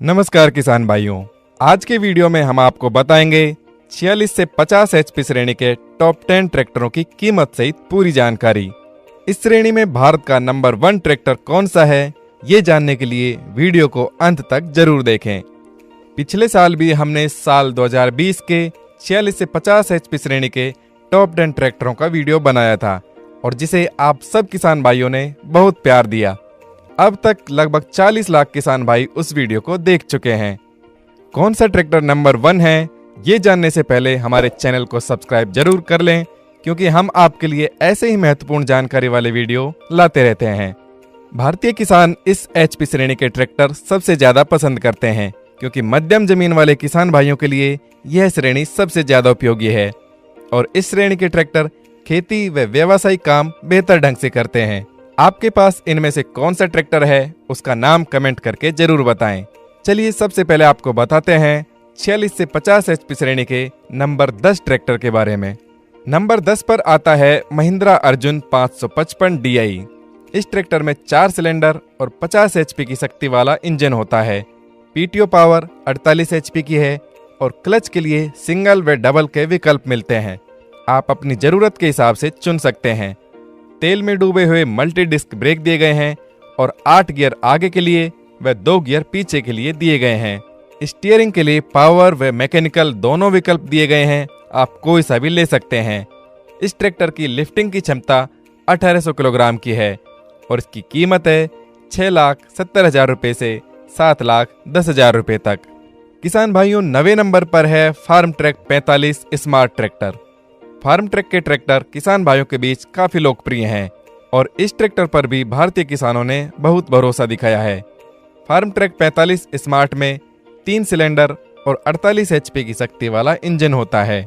नमस्कार किसान भाइयों, आज के वीडियो में हम आपको बताएंगे 46 से 50 एचपी श्रेणी के टॉप 10 ट्रैक्टरों की कीमत सहित पूरी जानकारी। इस श्रेणी में भारत का नंबर 1 ट्रैक्टर कौन सा है, ये जानने के लिए वीडियो को अंत तक जरूर देखें। पिछले साल भी हमने साल 2020 के 46 से 50 एचपी श्रेणी के टॉप 10 ट्रैक्टरों का वीडियो बनाया था और जिसे आप सब किसान भाइयों ने बहुत प्यार दिया। अब तक लगभग 40 लाख किसान भाई उस वीडियो को देख चुके हैं। कौन सा ट्रैक्टर नंबर 1 है, ये जानने से पहले हमारे चैनल को सब्सक्राइब जरूर कर लें, क्योंकि हम आपके लिए ऐसे ही महत्वपूर्ण जानकारी वाले वीडियो लाते रहते हैं। भारतीय किसान इस एचपी श्रेणी के ट्रैक्टर सबसे ज्यादा पसंद करते हैं, क्योंकि मध्यम जमीन वाले किसान भाइयों के लिए यह श्रेणी सबसे ज्यादा उपयोगी है और इस श्रेणी के ट्रैक्टर खेती व व्यावसायिक काम बेहतर ढंग से करते हैं। आपके पास इनमें से कौन सा ट्रैक्टर है, उसका नाम कमेंट करके जरूर बताएं। चलिए सबसे पहले आपको बताते हैं 46 से 50 एचपी श्रेणी के नंबर 10 ट्रैक्टर के बारे में। नंबर 10 पर आता है महिंद्रा अर्जुन 555 DI। इस ट्रैक्टर में 4 सिलेंडर और 50 एचपी की शक्ति वाला इंजन होता है। पीटीओ पावर 48 एचपी की है और क्लच के लिए सिंगल व डबल के विकल्प मिलते हैं। आप अपनी जरूरत के हिसाब से चुन सकते हैं। तेल में डूबे हुए मल्टी डिस्क ब्रेक दिए गए हैं और 8 गियर आगे के लिए व 2 गियर पीछे के लिए दिए गए हैं। स्टीयरिंग के लिए पावर व मैकेनिकल दोनों विकल्प दिए गए हैं, आप कोई सा भी ले सकते हैं। इस ट्रैक्टर की लिफ्टिंग की क्षमता 1800 किलोग्राम की है और इसकी कीमत है 6,70,000 रुपये से 7,10,000 रुपये तक। किसान भाइयों, 9वें नंबर पर है Farmtrac 45 smart tractor. Farmtrac के ट्रैक्टर किसान भाइयों के बीच काफी लोकप्रिय हैं और इस ट्रैक्टर पर भी भारतीय किसानों ने बहुत भरोसा दिखाया है। फार्म ट्रैक 45 स्मार्ट में 3 सिलेंडर और 48 एचपी की शक्ति वाला इंजन होता है।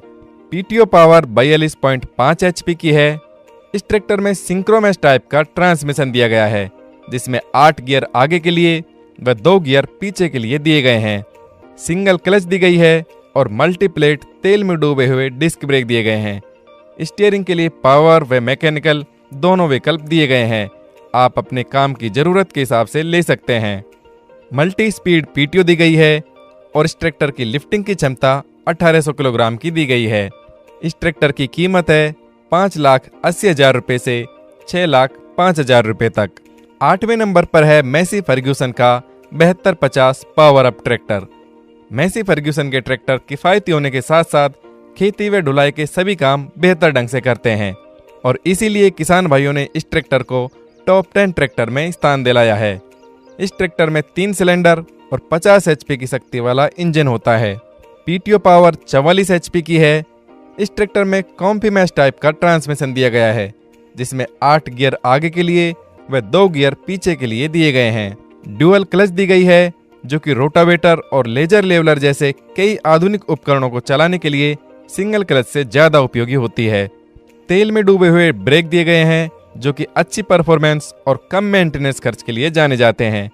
पीटीओ पावर 42.5 एचपी की है। इस ट्रैक्टर में सिंक्रोमैच टाइप का ट्रांसमिशन दिया गया है, जिसमें 8 गियर आगे के लिए व 2 गियर पीछे के लिए दिए गए हैं। सिंगल क्लच दी गई है और मल्टीप्लेट तेल में डूबे हुए डिस्क ब्रेक दिए गए हैं। स्टीयरिंग के लिए पावर व मैकेनिकल दोनों विकल्प दिए गए हैं, आप अपने काम की जरूरत के हिसाब से ले सकते हैं। मल्टी स्पीड पीटीओ दी गई है और इस ट्रैक्टर की लिफ्टिंग की क्षमता 1800 किलोग्राम की दी गई है। इस ट्रैक्टर की कीमत है 5,80,000 रुपये से 6,05,000 रुपये तक। 8वें नंबर पर है मैसी फर्ग्यूसन का 7250 power up tractor. Massey Ferguson के ट्रैक्टर किफायती होने के साथ साथ खेती व ढुलाई के सभी काम बेहतर ढंग से करते हैं और इसीलिए किसान भाइयों ने इस ट्रैक्टर को टॉप 10 ट्रैक्टर में स्थान दिलाया है। इस ट्रैक्टर में 3 सिलेंडर और 50 एचपी की शक्ति वाला इंजन होता है। पीटीओ पावर 44 एचपी की है। इस ट्रैक्टर में कॉम्पीमैच टाइप का ट्रांसमिशन दिया गया है, जिसमें 8 गियर आगे के लिए व 2 गियर पीछे के लिए दिए गए हैं। ड्यूअल क्लच दी गई है, जो कि रोटावेटर और लेजर लेवलर जैसे कई आधुनिक उपकरणों को चलाने के लिए सिंगल क्लच से ज्यादा उपयोगी होती है। तेल में डूबे हुए ब्रेक दिए गए हैं, जो कि अच्छी परफॉर्मेंस और कम मेंटेनेंस खर्च के लिए जाने जाते हैं।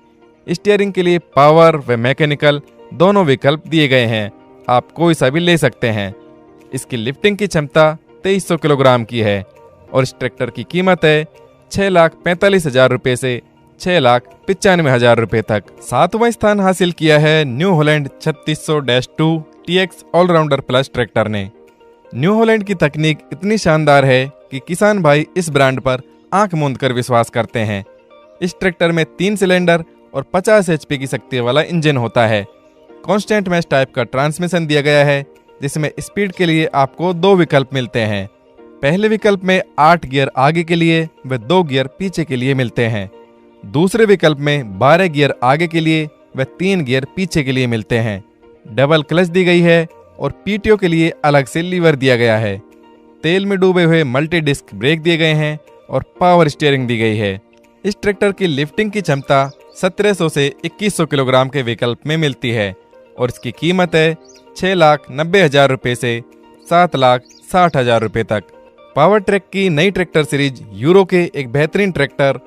स्टीयरिंग के लिए पावर व मैकेनिकल दोनों विकल्प दिए गए हैं, आप कोई सा भी ले सकते हैं। इसकी लिफ्टिंग की क्षमता 2300 किलोग्राम की है और इस ट्रैक्टर की कीमत है 6,45,000 रुपये से 6,95,000 रुपये तक। 7वां स्थान हासिल किया है New Holland 3600-2 TX allrounder plus tractor ने। न्यू हॉलैंड की तकनीक इतनी शानदार है कि किसान भाई इस ब्रांड पर आंख मूंद कर विश्वास करते हैं। इस ट्रैक्टर में 3 सिलेंडर और 50 एचपी की शक्ति वाला इंजन होता है। कांस्टेंट मैच टाइप का ट्रांसमिशन दिया गया है, जिसमें स्पीड के लिए आपको 2 विकल्प मिलते हैं। पहले विकल्प में 8 गियर आगे के लिए व 2 गियर पीछे के लिए मिलते हैं। दूसरे विकल्प में 12 गियर आगे के लिए व 3 गियर पीछे के लिए मिलते हैं। डबल क्लच दी गई है और पीटीओ के लिए अलग से लीवर दिया गया है। तेल में डूबे हुए मल्टी डिस्क ब्रेक दिए गए हैं और पावर स्टीयरिंग दी गई है। इस ट्रैक्टर की लिफ्टिंग की क्षमता 1700 से 2100 किलोग्राम के विकल्प में मिलती है और इसकी कीमत है 6,90,000 रुपये से 7,60,000 रुपये तक। पावर ट्रैक की नई ट्रैक्टर सीरीज यूरो के एक बेहतरीन ट्रैक्टर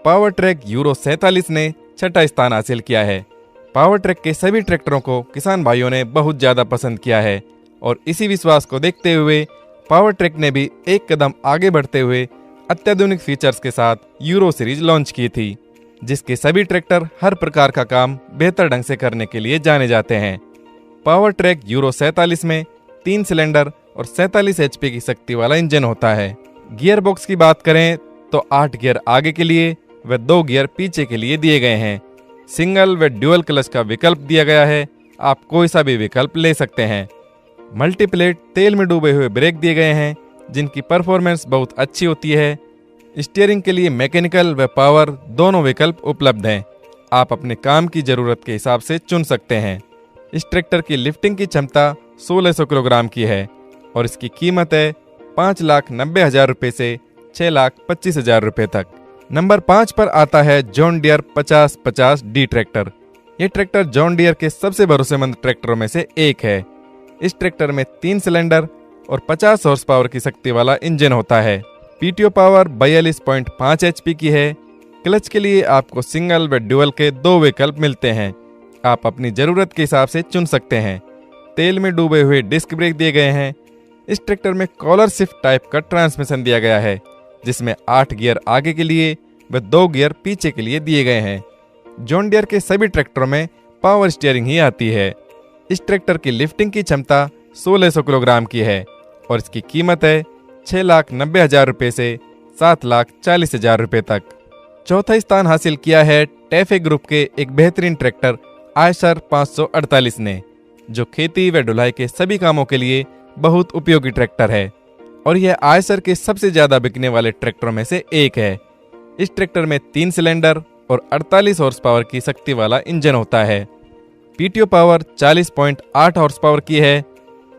पावर ट्रैक यूरो 47 ने 6ठा स्थान हासिल किया है। पावर ट्रैक के सभी ट्रैक्टरों को किसान भाइयों ने बहुत ज्यादा पसंद किया है और इसी विश्वास को देखते हुए पावर ट्रैक ने भी एक कदम आगे बढ़ते हुए अत्याधुनिक फीचर्स के साथ यूरो सीरीज लॉन्च की थी। जिसके सभी ट्रैक्टर हर प्रकार का काम बेहतर ढंग से करने के लिए जाने जाते हैं। पावर ट्रैक यूरो 47 में 3 सिलेंडर और 47 HP की शक्ति वाला इंजन होता है। गियर बॉक्स की बात करें तो 8 गियर आगे के लिए व 2 गियर पीछे के लिए दिए गए हैं। सिंगल व ड्यूअल क्लच का विकल्प दिया गया है, आप कोई सा भी विकल्प ले सकते हैं। मल्टीप्लेट तेल में डूबे हुए ब्रेक दिए गए हैं, जिनकी परफॉर्मेंस बहुत अच्छी होती है। स्टीयरिंग के लिए मैकेनिकल व पावर दोनों विकल्प उपलब्ध हैं, आप अपने काम की ज़रूरत के हिसाब से चुन सकते हैं। इस ट्रैक्टर की लिफ्टिंग की क्षमता 1600 किलोग्राम की है और इसकी कीमत है 5,90,000 रुपये से 6,25,000 रुपये तक। नंबर 5 पर आता है जॉन डियर 5050D ट्रैक्टर। ये ट्रैक्टर जॉन डियर के सबसे भरोसेमंद ट्रैक्टरों में से एक है। इस ट्रैक्टर में 3 सिलेंडर और 50 हॉर्स पावर की शक्ति वाला इंजन होता है। पीटीओ पावर 42.5 HP की है। क्लच के लिए आपको सिंगल व ड्यूअल के 2 विकल्प मिलते हैं, आप अपनी ज़रूरत के हिसाब से चुन सकते हैं। तेल में डूबे हुए डिस्क ब्रेक दिए गए हैं। इस ट्रैक्टर में कॉलर शिफ्ट टाइप का ट्रांसमिशन दिया गया है, जिसमें 8 गियर आगे के लिए व 2 गियर पीछे के लिए दिए गए हैं। जॉन डियर के सभी ट्रैक्टरों में पावर स्टीयरिंग ही आती है। इस ट्रैक्टर की लिफ्टिंग की क्षमता 1600 किलोग्राम की है और इसकी कीमत है 6,90,000 रुपये से 7,40,000 रुपये तक। चौथा स्थान हासिल किया है टैफे ग्रुप के एक बेहतरीन ट्रैक्टर आयशर 548 ने, जो खेती व ढुलाई के सभी कामों के लिए बहुत उपयोगी ट्रैक्टर है और यह आयशर के सबसे ज़्यादा बिकने वाले ट्रैक्टरों में से एक है। इस ट्रैक्टर में 3 सिलेंडर और 48 हॉर्स पावर की शक्ति वाला इंजन होता है। पीटीओ पावर 40.8 हॉर्स पावर की है।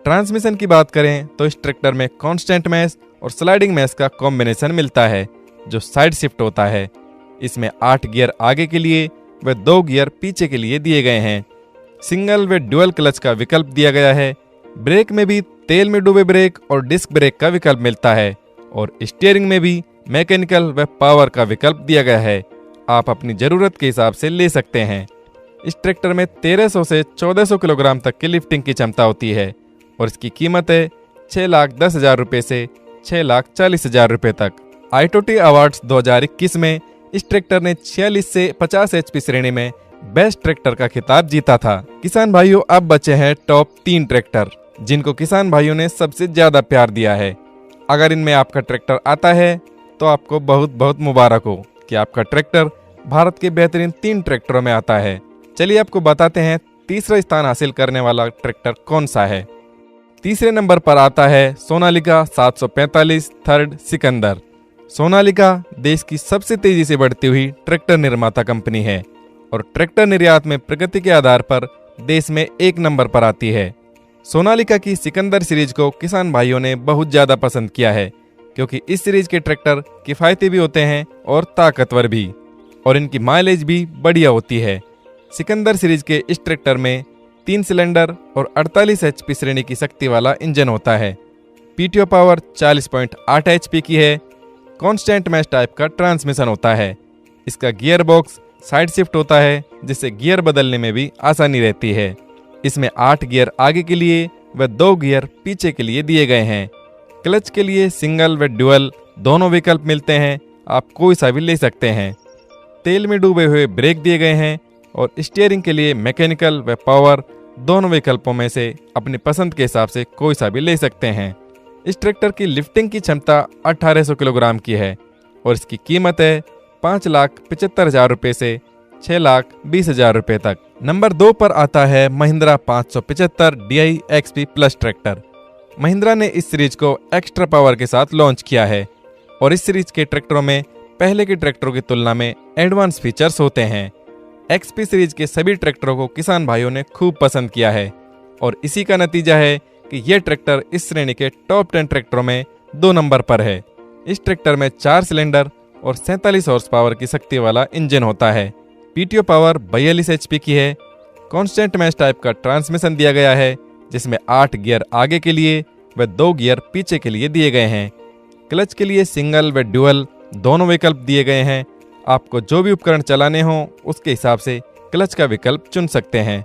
ट्रांसमिशन की बात करें तो इस ट्रैक्टर में कांस्टेंट मैश और स्लाइडिंग मैश का कॉम्बिनेशन मिलता है, जो साइड शिफ्ट होता है। इसमें 8 गियर आगे के लिए व 2 गियर पीछे के लिए दिए गए हैं। सिंगल व ड्यूअल क्लच का विकल्प दिया गया है। ब्रेक में भी तेल में डूबे ब्रेक और डिस्क ब्रेक का विकल्प मिलता है और स्टीयरिंग में भी मैकेनिकल व पावर का विकल्प दिया गया है, आप अपनी ज़रूरत के हिसाब से ले सकते हैं। इस ट्रैक्टर में 1300 से 1400 किलोग्राम तक की लिफ्टिंग की क्षमता होती है और इसकी कीमत है 6,10,000 रुपये से 6,40,000 रुपये तक। ITOT अवार्ड्स 2021 में इस ट्रैक्टर ने 46 से 50 HP श्रेणी में बेस्ट ट्रैक्टर का खिताब जीता था। किसान भाइयों, अब बचे हैं टॉप 3 ट्रैक्टर, जिनको किसान भाइयों ने सबसे ज्यादा प्यार दिया है। अगर इनमें आपका ट्रैक्टर आता है तो आपको बहुत बहुत मुबारक हो कि आपका ट्रैक्टर भारत के बेहतरीन 3 ट्रैक्टरों में आता है। चलिए आपको बताते हैं तीसरा स्थान हासिल करने वाला ट्रैक्टर कौन सा है। तीसरे नंबर पर आता है सोनालिका 745 थर्ड सिकंदर। सोनालिका देश की सबसे तेजी से बढ़ती हुई ट्रैक्टर निर्माता कंपनी है और ट्रैक्टर निर्यात में प्रगति के आधार पर देश में 1 नंबर पर आती है। सोनालिका की सिकंदर सीरीज को किसान भाइयों ने बहुत ज़्यादा पसंद किया है, क्योंकि इस सीरीज के ट्रैक्टर किफ़ायती भी होते हैं और ताकतवर भी, और इनकी माइलेज भी बढ़िया होती है। सिकंदर सीरीज के इस ट्रैक्टर में 3 सिलेंडर और 48 HP श्रेणी की शक्ति वाला इंजन होता है। पीटीओ पावर 40.8 HP की है। कांस्टेंट मैश टाइप का ट्रांसमिशन होता है। इसका गियर बॉक्स साइड शिफ्ट होता है, जिससे गियर बदलने में भी आसानी रहती है। इसमें 8 गियर आगे के लिए व 2 गियर पीछे के लिए दिए गए हैं। क्लच के लिए सिंगल व ड्यूअल दोनों विकल्प मिलते हैं, आप कोई सा भी ले सकते हैं। तेल में डूबे हुए ब्रेक दिए गए हैं और स्टीयरिंग के लिए मैकेनिकल व पावर दोनों विकल्पों में से अपनी पसंद के हिसाब से कोई सा भी ले सकते हैं। इस ट्रैक्टर की लिफ्टिंग की क्षमता 1800 किलोग्राम की है और इसकी कीमत है 5,75,000 रुपये से 6,20,000 रुपये तक। नंबर 2 पर आता है Mahindra 575 DI XP plus tractor. Mahindra ने इस सीरीज को एक्स्ट्रा पावर के साथ लॉन्च किया है और इस सीरीज के ट्रैक्टरों में पहले के ट्रैक्टरों की तुलना में एडवांस फीचर्स होते हैं। XP सीरीज के सभी ट्रैक्टरों को किसान भाइयों ने खूब पसंद किया है और इसी का नतीजा है कि यह ट्रैक्टर इस श्रेणी के टॉप 10 ट्रैक्टरों में 2 नंबर पर है। इस ट्रैक्टर में 4 सिलेंडर और 47 हॉर्स पावर की शक्ति वाला इंजन होता है। पीटीओ पावर 42 HP की है। कांस्टेंट मैश टाइप का ट्रांसमिशन दिया गया है, जिसमें 8 गियर आगे के लिए व 2 गियर पीछे के लिए दिए गए हैं। क्लच के लिए सिंगल व ड्यूअल दोनों विकल्प दिए गए हैं। आपको जो भी उपकरण चलाने हों उसके हिसाब से क्लच का विकल्प चुन सकते हैं।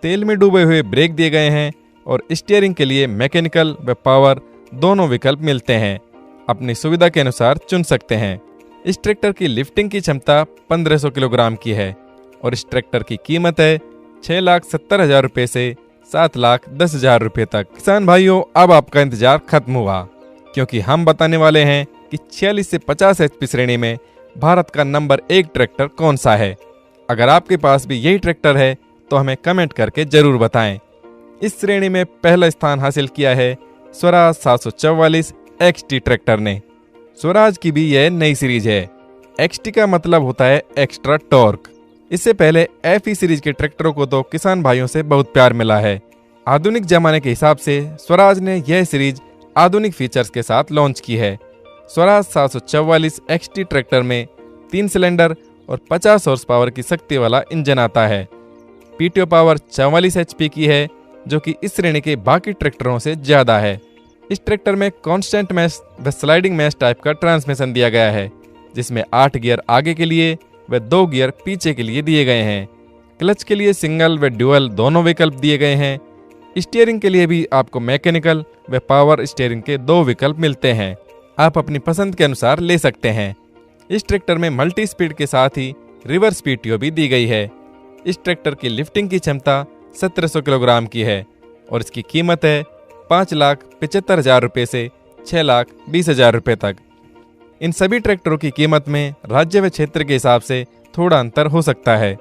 तेल में डूबे हुए ब्रेक दिए गए हैं और स्टीयरिंग के लिए मैकेनिकल व पावर दोनों विकल्प मिलते हैं, अपनी सुविधा के अनुसार चुन सकते हैं। इस ट्रैक्टर की लिफ्टिंग की क्षमता 1500 किलोग्राम की है और इस ट्रैक्टर की कीमत है 6,70,000 रुपये से 7,10,000 रुपये तक। किसान भाइयों, अब आपका इंतजार खत्म हुआ, क्योंकि हम बताने वाले हैं कि 46 से 50 HP श्रेणी में भारत का नंबर 1 ट्रैक्टर कौन सा है। अगर आपके पास भी यही ट्रैक्टर है तो हमें कमेंट करके जरूर बताएं। इस श्रेणी में पहला स्थान हासिल किया है स्वराज 744 XT ट्रैक्टर ने। स्वराज की भी यह नई सीरीज है। XT का मतलब होता है एक्स्ट्रा टॉर्क। इससे पहले FE सीरीज के ट्रैक्टरों को तो किसान भाइयों से बहुत प्यार मिला है। आधुनिक जमाने के हिसाब से स्वराज ने यह सीरीज आधुनिक फीचर्स के साथ लॉन्च की है। स्वराज 744 XT ट्रैक्टर में 3 सिलेंडर और 50 हॉर्स पावर की शक्ति वाला इंजन आता है। PTO पावर 44 HP की है, जो कि इस श्रेणी के बाकी ट्रैक्टरों से ज्यादा है। इस ट्रैक्टर में कांस्टेंट मैश व स्लाइडिंग मैश टाइप का ट्रांसमिशन दिया गया है, जिसमें 8 गियर आगे के लिए व 2 गियर पीछे के लिए दिए गए हैं। क्लच के लिए सिंगल व ड्यूअल दोनों विकल्प दिए गए हैं। स्टीयरिंग के लिए भी आपको मैकेनिकल व पावर स्टीयरिंग के 2 विकल्प मिलते हैं। आप अपनी पसंद के अनुसार ले सकते हैं। इस ट्रैक्टर में मल्टी स्पीड के साथ ही रिवर्स PTO भी दी गई है। इस ट्रैक्टर की लिफ्टिंग की क्षमता 1700 किलोग्राम की है और इसकी कीमत है 5,75,000 रुपये से 6,20,000 रुपये तक। इन सभी ट्रैक्टरों की कीमत में राज्य व क्षेत्र के हिसाब से थोड़ा अंतर हो सकता है।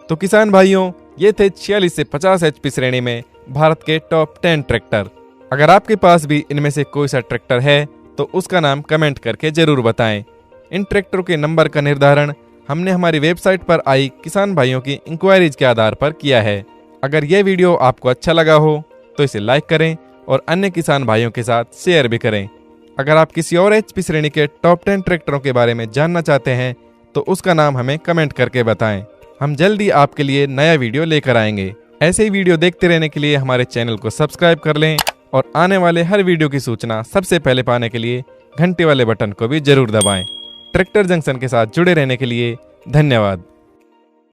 तो किसान भाइयों, ये थे 46 से 50 HP श्रेणी में भारत के टॉप 10 ट्रैक्टर। अगर आपके पास भी इनमें से कोई सा ट्रैक्टर है तो उसका नाम कमेंट करके जरूर बताएं। इन ट्रैक्टरों के नंबर का निर्धारण हमने हमारी वेबसाइट पर आई किसान भाइयों की इंक्वायरीज के आधार पर किया है। अगर यह वीडियो आपको अच्छा लगा हो तो इसे लाइक करें और अन्य किसान भाइयों के साथ शेयर भी करें। अगर आप किसी और HP श्रेणी के टॉप 10 ट्रैक्टरों के बारे में जानना चाहते हैं तो उसका नाम हमें कमेंट करके बताएं। हम जल्दी आपके लिए नया वीडियो लेकर आएंगे। ऐसे ही वीडियो देखते रहने के लिए हमारे चैनल को सब्सक्राइब कर लें और आने वाले हर वीडियो की सूचना सबसे पहले पाने के लिए घंटे वाले बटन को भी जरूर दबाएं। ट्रैक्टर जंक्शन के साथ जुड़े रहने के लिए धन्यवाद।